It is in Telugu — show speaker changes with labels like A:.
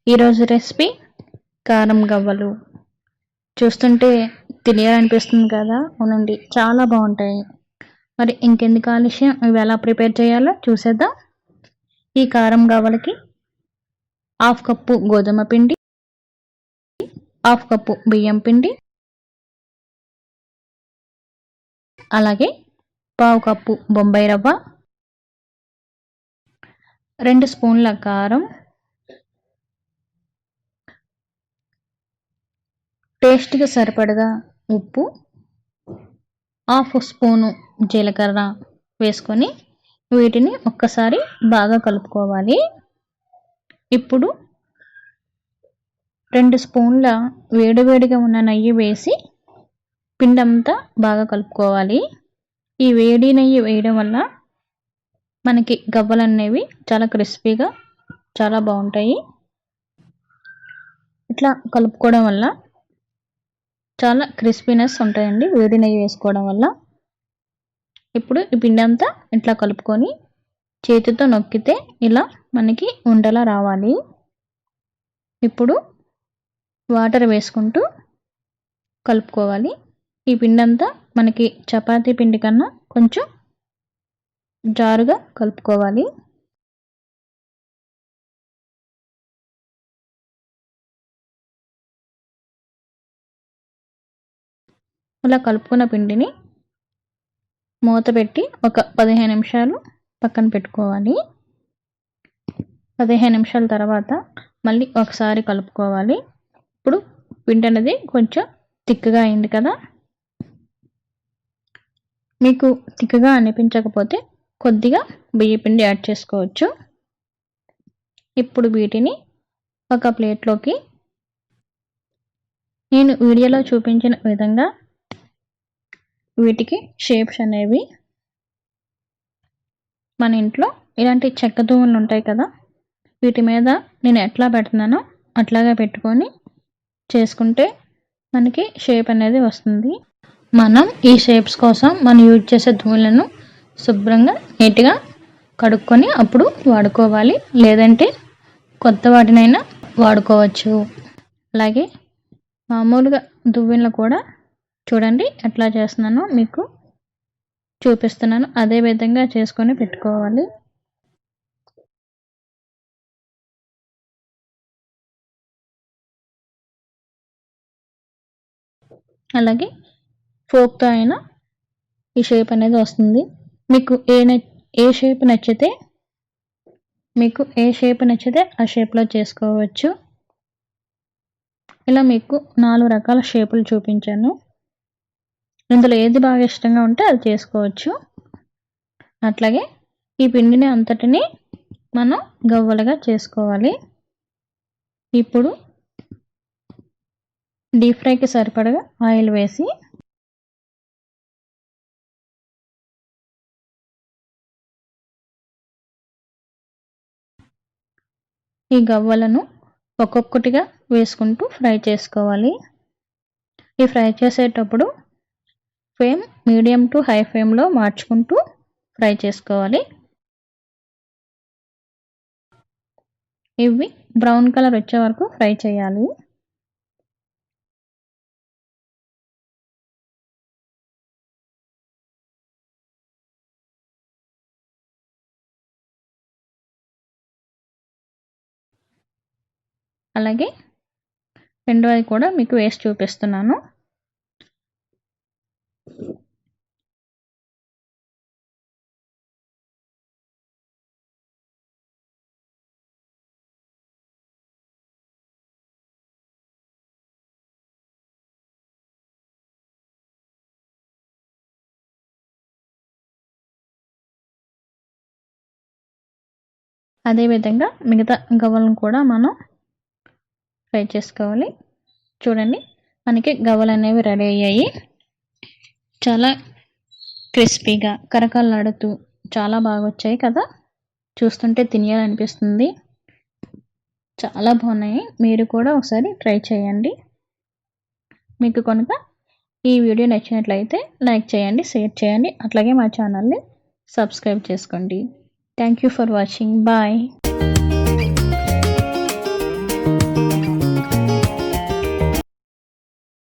A: ఈరోజు రెసిపీ కారం గవ్వలు. చూస్తుంటే తినేయాలనిపిస్తుంది కదా. అవునండి, చాలా బాగుంటాయి. మరి ఇంకెందుకు ఆలస్యం, ఇవి ఎలా ప్రిపేర్ చేయాలో చూసేద్దాం. ఈ కారం గవ్వలకి 1/2 కప్పు గోధుమ పిండి, 1/2 కప్పు బియ్యం పిండి, అలాగే 1/4 కప్పు బొంబాయి రవ్వ, 2 స్పూన్ల కారం, టేస్ట్కి సరిపడగా ఉప్పు, 1/2 స్పూను జీలకర్ర వేసుకొని వీటిని ఒక్కసారి బాగా కలుపుకోవాలి. ఇప్పుడు 2 స్పూన్ల వేడివేడిగా ఉన్న నెయ్యి వేసి పిండి అంతా బాగా కలుపుకోవాలి. ఈ వేడి నెయ్యి వేయడం వల్ల మనకి గవ్వలు అనేవి చాలా క్రిస్పీగా చాలా బాగుంటాయి. ఇట్లా కలుపుకోవడం వల్ల చాలా క్రిస్పీనెస్ ఉంటాయండి, వేడి నెయ్యి వేసుకోవడం వల్ల. ఇప్పుడు ఈ పిండి అంతా ఇట్లా కలుపుకొని చేతితో నొక్కితే ఇలా మనకి ఉండలా రావాలి. ఇప్పుడు వాటర్ వేసుకుంటూ కలుపుకోవాలి. ఈ పిండి అంతా మనకి చపాతీ పిండి కన్నా కొంచెం జారుగా కలుపుకోవాలి. ఇలా కలుపుకున్న పిండిని మూత పెట్టి ఒక 15 నిమిషాలు పక్కన పెట్టుకోవాలి. 15 నిమిషాల తర్వాత మళ్ళీ ఒకసారి కలుపుకోవాలి. ఇప్పుడు పిండి అనేది కొంచెం తిక్కగా అయింది కదా. మీకు తిక్కగా అనిపించకపోతే కొద్దిగా బియ్య పిండి యాడ్ చేసుకోవచ్చు. ఇప్పుడు వీటిని ఒక ప్లేట్లోకి నేను వీడియోలో చూపించిన విధంగా వీటికి షేప్స్ అనేవి మన ఇంట్లో ఇలాంటి చెక్క దువ్వెనలు ఉంటాయి కదా, వీటి మీద నేను ఎట్లా పెడుతున్నానో అట్లాగా పెట్టుకొని చేసుకుంటే మనకి షేప్ అనేది వస్తుంది. మనం ఈ షేప్స్ కోసం మనం యూజ్ చేసే దువ్వెనలను శుభ్రంగా నీట్గా కడుక్కొని అప్పుడు వాడుకోవాలి, లేదంటే కొత్త వాటినైనా వాడుకోవచ్చు. అలాగే మామూలుగా దువ్వెనలు కూడా చూడండి ఎట్లా చేస్తున్నానో మీకు చూపిస్తున్నాను, అదే విధంగా చేసుకొని పెట్టుకోవాలి. అలాగే ఫోక్తో అయినా ఈ షేప్ అనేది వస్తుంది. మీకు ఏ షేప్ నచ్చితే ఆ షేప్లో చేసుకోవచ్చు. ఇలా మీకు 4 రకాల షేపులు చూపించాను. ఇందులో ఏది బాగా ఇష్టంగా ఉంటే అది చేసుకోవచ్చు. అట్లాగే ఈ పిండిని అంతటిని మనం గవ్వలుగా చేసుకోవాలి. ఇప్పుడు డీప్ ఫ్రైకి సరిపడగా ఆయిల్ వేసి ఈ గవ్వలను ఒక్కొక్కటిగా వేసుకుంటూ ఫ్రై చేసుకోవాలి. ఈ ఫ్రై చేసేటప్పుడు ఫ్లేమ్ మీడియం టు హై ఫ్లేమ్లో మార్చుకుంటూ ఫ్రై చేసుకోవాలి. ఇవి బ్రౌన్ కలర్ వచ్చే వరకు ఫ్రై చేయాలి. అలాగే రెండవది కూడా మీకు వేసి చూపిస్తున్నాను. అదేవిధంగా మిగతా గవ్వలను కూడా మనం ఫ్రై చేసుకోవాలి. చూడండి మనకి గవ్వలు అనేవి రెడీ అయ్యాయి. చాలా క్రిస్పీగా కరకరలాడుతూ చాలా బాగా వచ్చాయి కదా. చూస్తుంటే తినేయాలనిపిస్తుంది. చాలా బాగున్నాయి. మీరు కూడా ఒకసారి ట్రై చేయండి. మీకు కనుక ఈ వీడియో నచ్చినట్లయితే లైక్ చేయండి, షేర్ చేయండి, అట్లాగే మా ఛానల్ని సబ్స్క్రైబ్ చేసుకోండి. Thank you for watching. Bye.